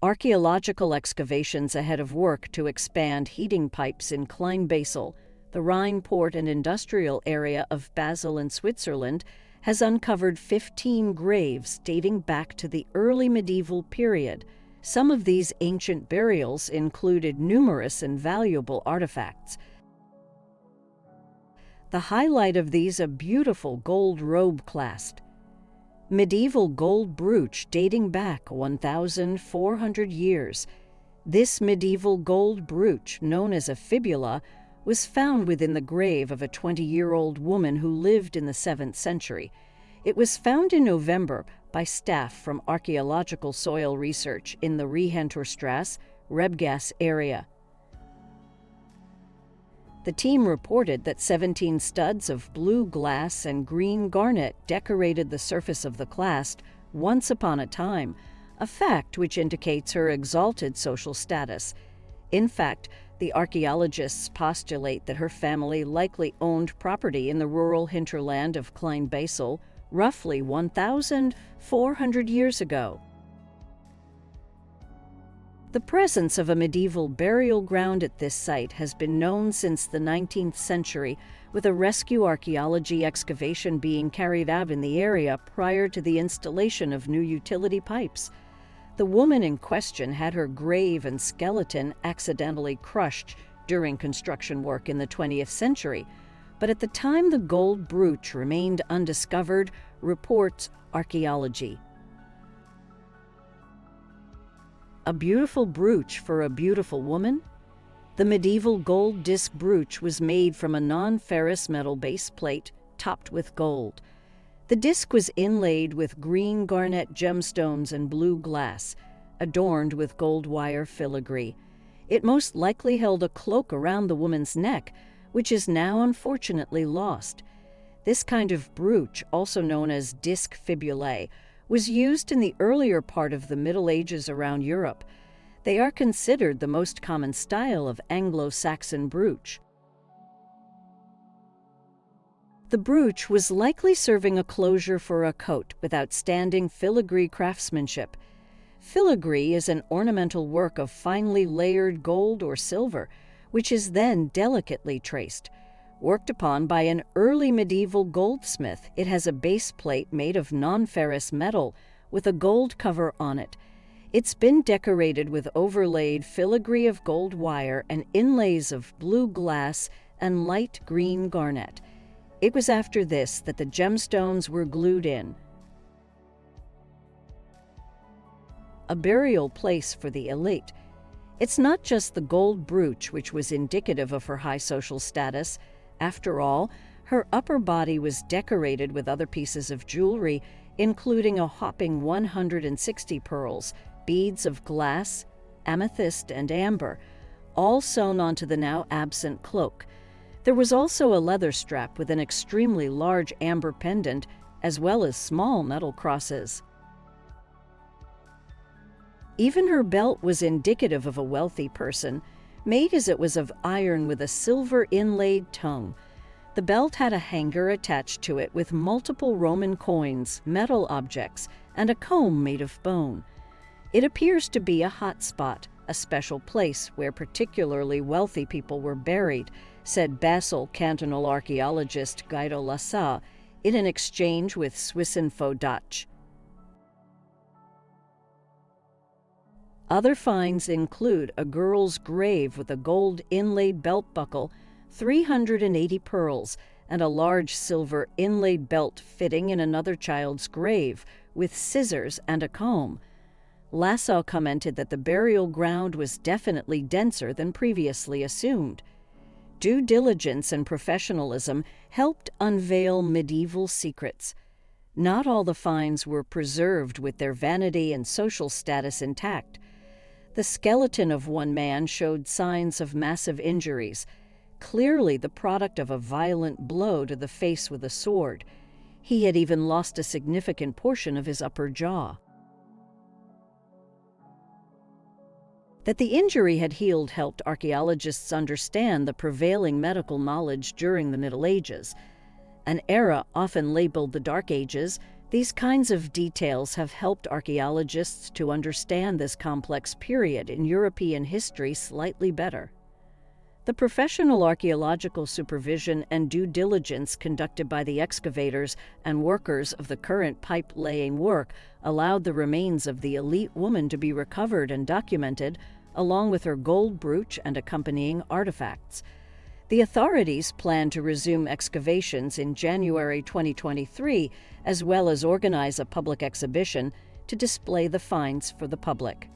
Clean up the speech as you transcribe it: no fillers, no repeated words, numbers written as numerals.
Archaeological excavations ahead of work to expand heating pipes in Kleinbasel, the Rhine port and industrial area of Basel in Switzerland, has uncovered 15 graves dating back to the early medieval period. Some of these ancient burials included numerous and valuable artifacts. The highlight of these, a beautiful gold robe clasp. Medieval gold brooch dating back 1,400 years. This medieval gold brooch, known as a fibula, was found within the grave of a 20-year-old woman who lived in the 7th century. It was found in November by staff from Archaeological Soil Research in the Rheinstrasse, Rebgas area. The team reported that 17 studs of blue glass and green garnet decorated the surface of the clasp once upon a time, a fact which indicates her exalted social status. In fact, the archaeologists postulate that her family likely owned property in the rural hinterland of Kleinbasel, roughly 1,400 years ago. The presence of a medieval burial ground at this site has been known since the 19th century, with a rescue archaeology excavation being carried out in the area prior to the installation of new utility pipes. The woman in question had her grave and skeleton accidentally crushed during construction work in the 20th century, but at the time the gold brooch remained undiscovered, reports Archaeology. A beautiful brooch for a beautiful woman? The medieval gold disc brooch was made from a non-ferrous metal base plate topped with gold. The disc was inlaid with green garnet gemstones and blue glass, adorned with gold wire filigree. It most likely held a cloak around the woman's neck, which is now unfortunately lost. This kind of brooch, also known as disc fibulae, was used in the earlier part of the Middle Ages around Europe. They are considered the most common style of Anglo-Saxon brooch. The brooch was likely serving a closure for a coat with outstanding filigree craftsmanship. Filigree is an ornamental work of finely layered gold or silver, which is then delicately traced. Worked upon by an early medieval goldsmith, it has a base plate made of non-ferrous metal with a gold cover on it. It's been decorated with overlaid filigree of gold wire and inlays of blue glass and light green garnet. It was after this that the gemstones were glued in. A burial place for the elite. It's not just the gold brooch which was indicative of her high social status. After all, her upper body was decorated with other pieces of jewelry, including a whopping 160 pearls, beads of glass, amethyst, and amber, all sewn onto the now absent cloak. There was also a leather strap with an extremely large amber pendant, as well as small metal crosses. Even her belt was indicative of a wealthy person, made as it was of iron with a silver inlaid tongue. The belt had a hanger attached to it with multiple Roman coins, metal objects, and a comb made of bone. It appears to be a hot spot, a special place where particularly wealthy people were buried, said Basel cantonal archaeologist Guido Lassa in an exchange with Swissinfo. Other finds include a girl's grave with a gold inlaid belt buckle, 380 pearls, and a large silver inlaid belt fitting in another child's grave with scissors and a comb. Lasso commented that the burial ground was definitely denser than previously assumed. Due diligence and professionalism helped unveil medieval secrets. Not all the finds were preserved with their vanity and social status intact. The skeleton of one man showed signs of massive injuries, clearly the product of a violent blow to the face with a sword. He had even lost a significant portion of his upper jaw. That the injury had healed helped archaeologists understand the prevailing medical knowledge during the Middle Ages, an era often labeled the Dark Ages. These kinds of details have helped archaeologists to understand this complex period in European history slightly better. The professional archaeological supervision and due diligence conducted by the excavators and workers of the current pipe-laying work allowed the remains of the elite woman to be recovered and documented, along with her gold brooch and accompanying artifacts. The authorities plan to resume excavations in January 2023, as well as organize a public exhibition to display the finds for the public.